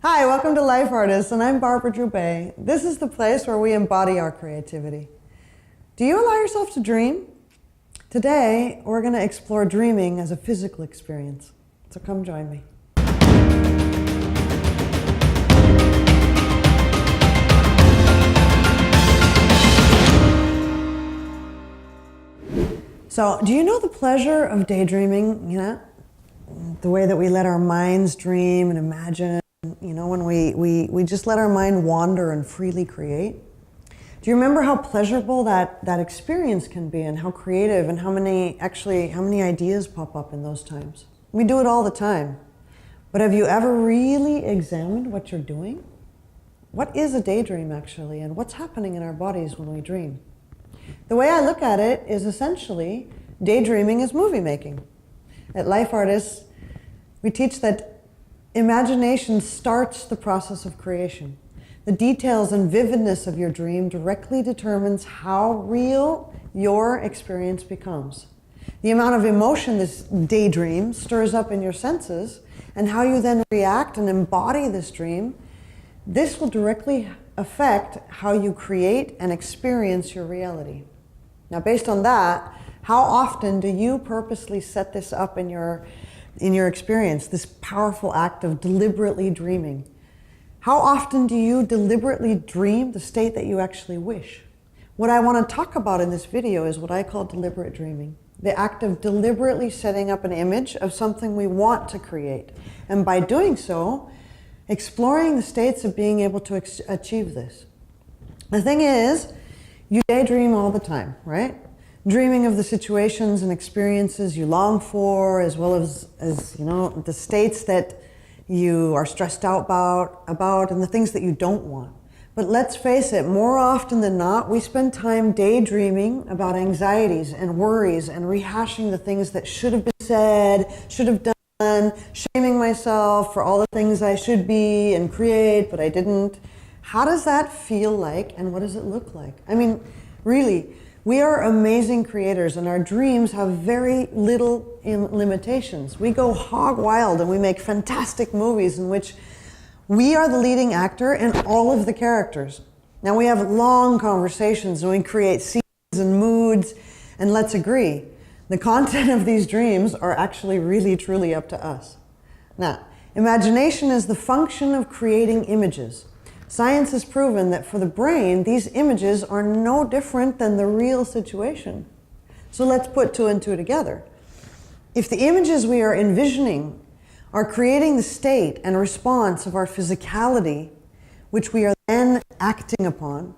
Hi, welcome to Life Artists, and I'm Barbara Droubet. This is the place where we embody our creativity. Do you allow yourself to dream? Today, we're going to explore dreaming as a physical experience. So come join me. So, do you know the pleasure of daydreaming? The way that we let our minds dream and imagine. When we just let our mind wander and freely create. Do you remember how pleasurable that experience can be, and how creative, and how many ideas pop up in those times? We do it all the time. But have you ever really examined what you're doing? What is a daydream actually, and what's happening in our bodies when we dream? The way I look at it is essentially daydreaming is movie making. At Life Artists, we teach that imagination starts the process of creation. The details and vividness of your dream directly determines how real your experience becomes. The amount of emotion this daydream stirs up in your senses, and how you then react and embody this dream, this will directly affect how you create and experience your reality. Now, based on that, how often do you purposely set this up in your experience, this powerful act of deliberately dreaming? How often do you deliberately dream the state that you actually wish? What I want to talk about in this video is what I call deliberate dreaming. The act of deliberately setting up an image of something we want to create. And by doing so, exploring the states of being able to achieve this. The thing is, you daydream all the time, right? Dreaming of the situations and experiences you long for, as well as the states that you are stressed out about, and the things that you don't want. But let's face it, more often than not, we spend time daydreaming about anxieties and worries and rehashing the things that should have been said, should have done, shaming myself for all the things I should be and create, but I didn't. How does that feel like, and what does it look like? I mean, really, we are amazing creators, and our dreams have very little limitations. We go hog wild and we make fantastic movies in which we are the leading actor and all of the characters. Now, we have long conversations and we create scenes and moods, and let's agree, the content of these dreams are actually really truly up to us. Now, imagination is the function of creating images. Science has proven that for the brain, these images are no different than the real situation. So let's put two and two together. If the images we are envisioning are creating the state and response of our physicality, which we are then acting upon,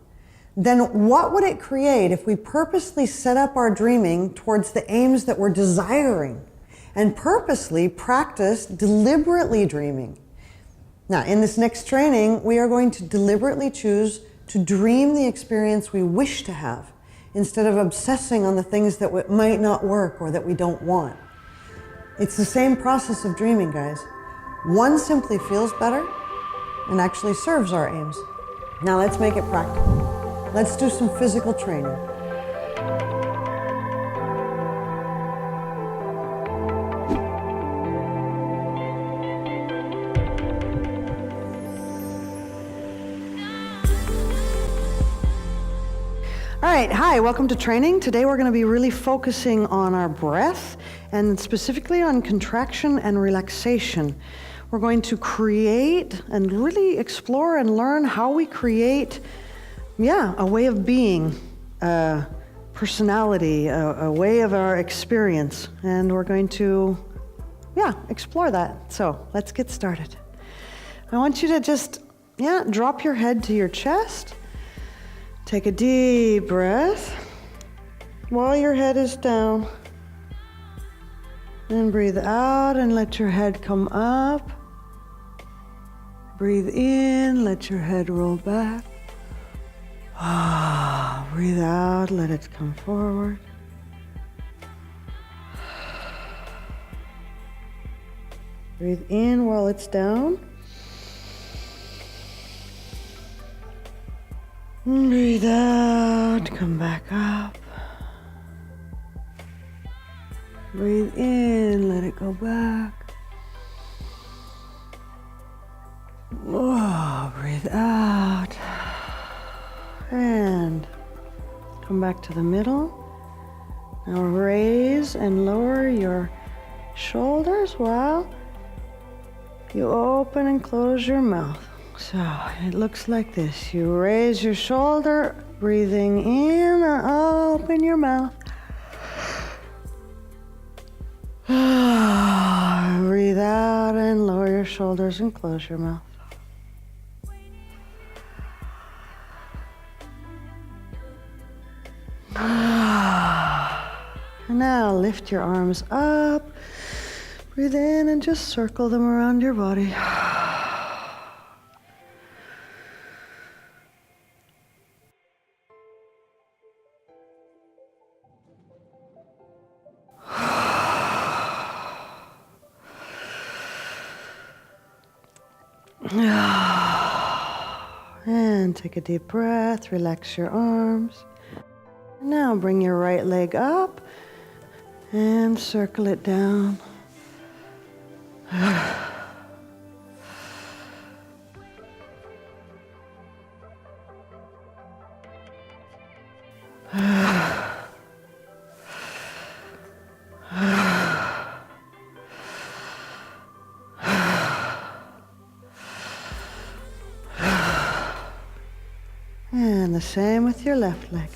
then what would it create if we purposely set up our dreaming towards the aims that we're desiring and purposely practice deliberately dreaming? Now, in this next training, we are going to deliberately choose to dream the experience we wish to have, instead of obsessing on the things that might not work or that we don't want. It's the same process of dreaming, guys. One simply feels better and actually serves our aims. Now let's make it practical. Let's do some physical training. All right, hi, welcome to training. Today we're going to be really focusing on our breath, and specifically on contraction and relaxation. We're going to create and really explore and learn how we create, a way of being, a personality, a way of our experience. And we're going to, explore that. So let's get started. I want you to just, drop your head to your chest. Take a deep breath while your head is down. And breathe out and let your head come up. Breathe in, let your head roll back. Breathe out, let it come forward. Breathe in while it's down. Breathe out, come back up. Breathe in, let it go back. Oh, breathe out. And come back to the middle. Now raise and lower your shoulders while you open and close your mouth. So it looks like this. You raise your shoulder, breathing in, open your mouth. Breathe out and lower your shoulders and close your mouth. And now lift your arms up. Breathe in and just circle them around your body. And take a deep breath, relax your arms. Now bring your right leg up and circle it down. And the same with your left leg.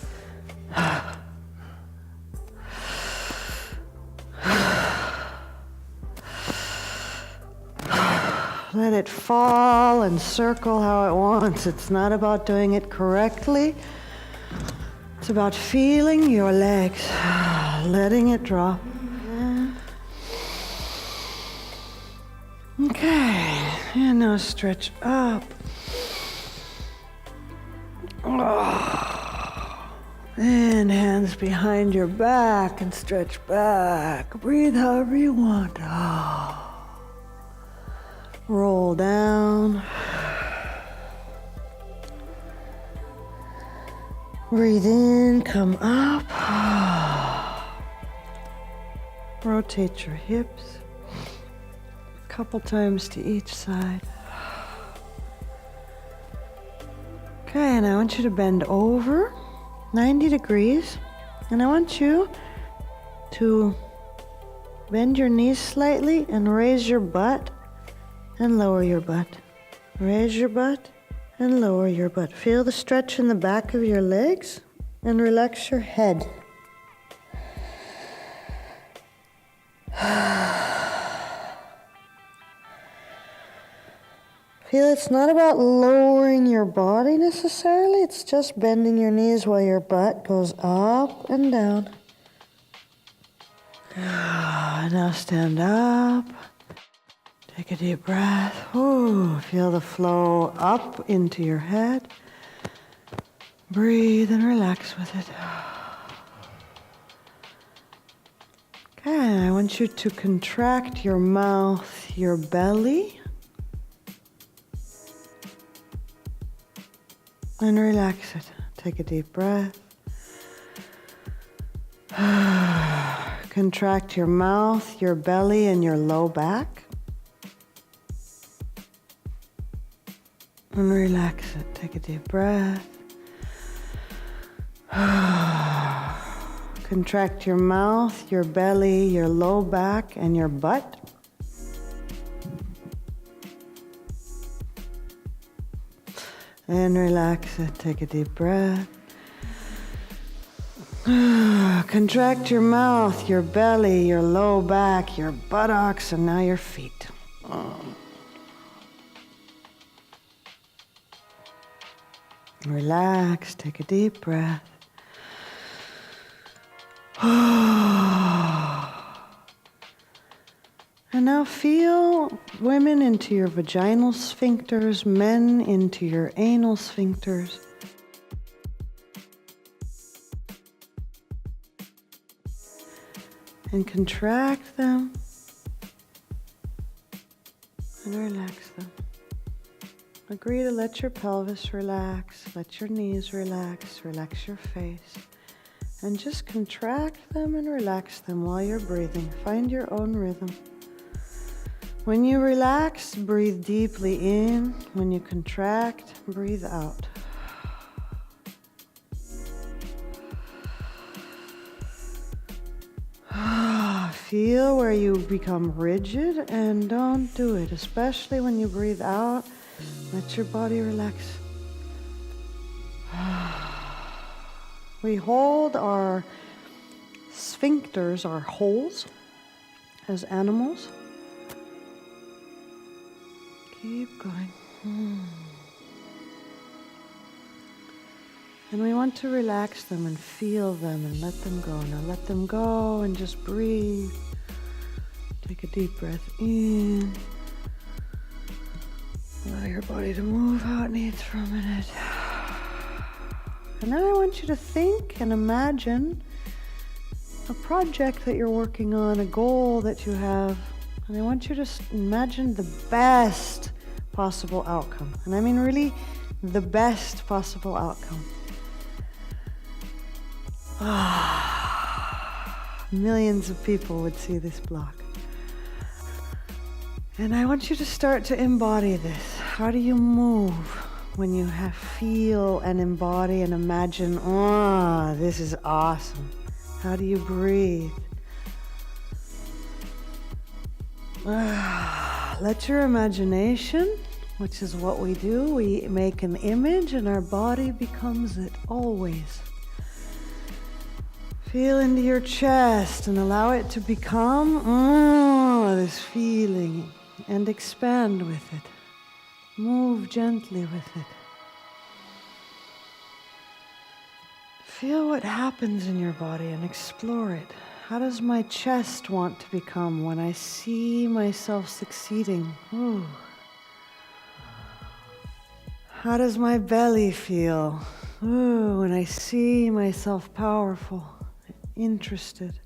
Let it fall and circle how it wants. It's not about doing it correctly. It's about feeling your legs, letting it drop. Okay, and now stretch up. And hands behind your back and stretch back. Breathe however you want. Roll down. Breathe in, come up. Rotate your hips a couple times to each side. Okay, and I want you to bend over 90 degrees, and I want you to bend your knees slightly and raise your butt and lower your butt. Raise your butt and lower your butt. Feel the stretch in the back of your legs and relax your head. Feel it's not about lowering your body necessarily, it's just bending your knees while your butt goes up and down. Now stand up. Take a deep breath. Ooh, feel the flow up into your head. Breathe and relax with it. Okay, I want you to contract your mouth, your belly, and relax it. Take a deep breath. Contract your mouth, your belly, and your low back. And relax it. Take a deep breath. Contract your mouth, your belly, your low back, and your butt. And relax it. Take a deep breath. Contract your mouth, your belly, your low back, your buttocks, and now your feet. Relax. Take a deep breath. And now feel women into your vaginal sphincters, men into your anal sphincters. And contract them and relax them. Agree to let your pelvis relax, let your knees relax, relax your face. And just contract them and relax them while you're breathing. Find your own rhythm. When you relax, breathe deeply in. When you contract, breathe out. Feel where you become rigid, and don't do it, especially when you breathe out. Let your body relax. We hold our sphincters, our holes, as animals. Keep going. And we want to relax them and feel them and let them go. Now let them go and just breathe. Take a deep breath in. Allow your body to move how it needs for a minute. And then I want you to think and imagine a project that you're working on, a goal that you have. And I want you to imagine the best possible outcome. And I mean really the best possible outcome. Millions of people would see this block. And I want you to start to embody this. How do you move when you feel and embody and imagine, this is awesome? How do you breathe? Let your imagination, which is what we do, we make an image and our body becomes it always. Feel into your chest and allow it to become this feeling and expand with it. Move gently with it. Feel what happens in your body and explore it. How does my chest want to become when I see myself succeeding? Ooh. How does my belly feel? Ooh, when I see myself powerful, interested.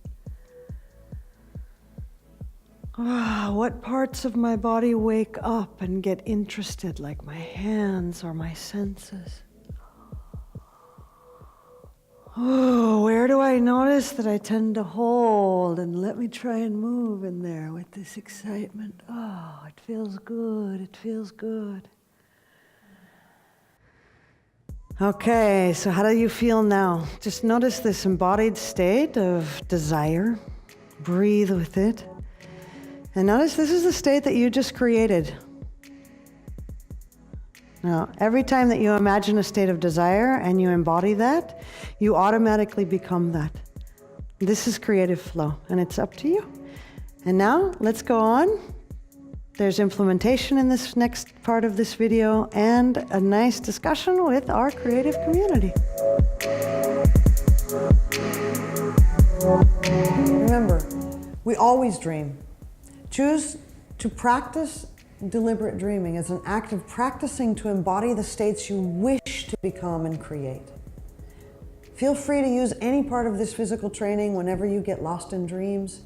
What parts of my body wake up and get interested, like my hands or my senses? Where do I notice that I tend to hold? And let me try and move in there with this excitement. It feels good, it feels good. Okay, so how do you feel now? Just notice this embodied state of desire. Breathe with it. And notice this is the state that you just created. Now, every time that you imagine a state of desire and you embody that, you automatically become that. This is creative flow, and it's up to you. And now, let's go on. There's implementation in this next part of this video and a nice discussion with our creative community. Remember, we always dream. Choose to practice deliberate dreaming as an act of practicing to embody the states you wish to become and create. Feel free to use any part of this physical training whenever you get lost in dreams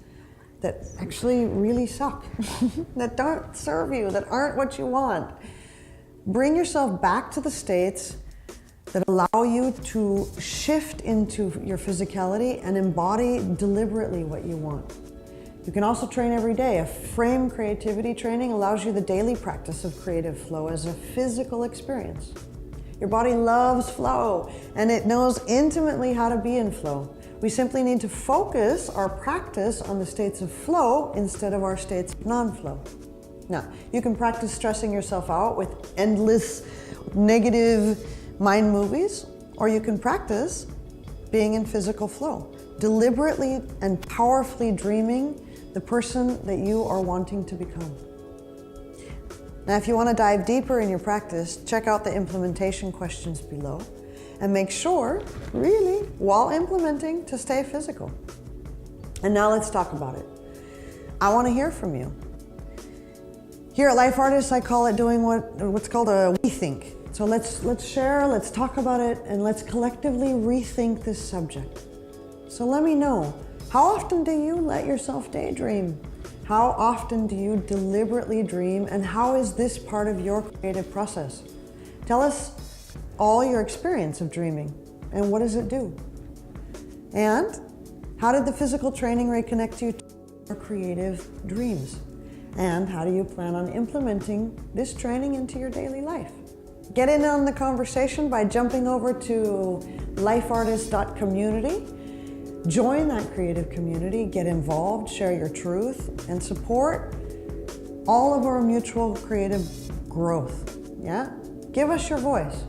that actually really suck, that don't serve you, that aren't what you want. Bring yourself back to the states that allow you to shift into your physicality and embody deliberately what you want. You can also train every day. A frame creativity training allows you the daily practice of creative flow as a physical experience. Your body loves flow, and it knows intimately how to be in flow. We simply need to focus our practice on the states of flow instead of our states of non-flow. Now, you can practice stressing yourself out with endless negative mind movies, or you can practice being in physical flow, deliberately and powerfully dreaming the person that you are wanting to become. Now, if you want to dive deeper in your practice, check out the implementation questions below and make sure, really, while implementing, to stay physical. And now let's talk about it. I want to hear from you. Here at Life Artists, I call it doing what's called a we think. So let's share, let's talk about it, and let's collectively rethink this subject. So let me know, how often do you let yourself daydream? How often do you deliberately dream, and how is this part of your creative process? Tell us all your experience of dreaming, and what does it do? And how did the physical training reconnect you to your creative dreams? And how do you plan on implementing this training into your daily life? Get in on the conversation by jumping over to lifeartist.community. Join that creative community, get involved, share your truth, and support all of our mutual creative growth. Yeah? Give us your voice.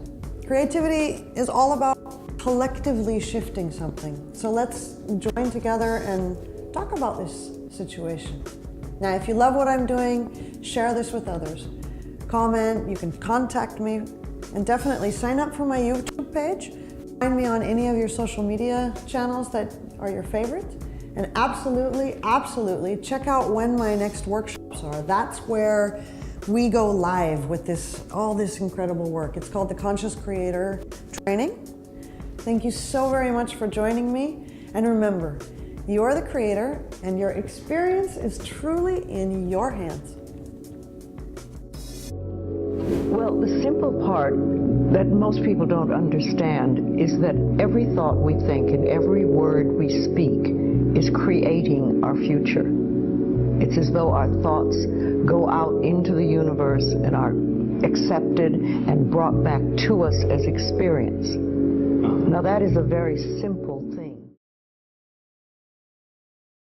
Creativity is all about collectively shifting something. So let's join together and talk about this situation. Now, if you love what I'm doing, share this with others. Comment, you can contact me, and definitely sign up for my YouTube page. Find me on any of your social media channels that are your favorite. And absolutely check out when my next workshops are. That's where we go live with all this incredible work. It's called the Conscious Creator Training. Thank you so very much for joining me. And remember, you're the creator and your experience is truly in your hands. Well, the simple part that most people don't understand is that every thought we think and every word we speak is creating our future. It's as though our thoughts go out into the universe and are accepted and brought back to us as experience. Now, that is a very simple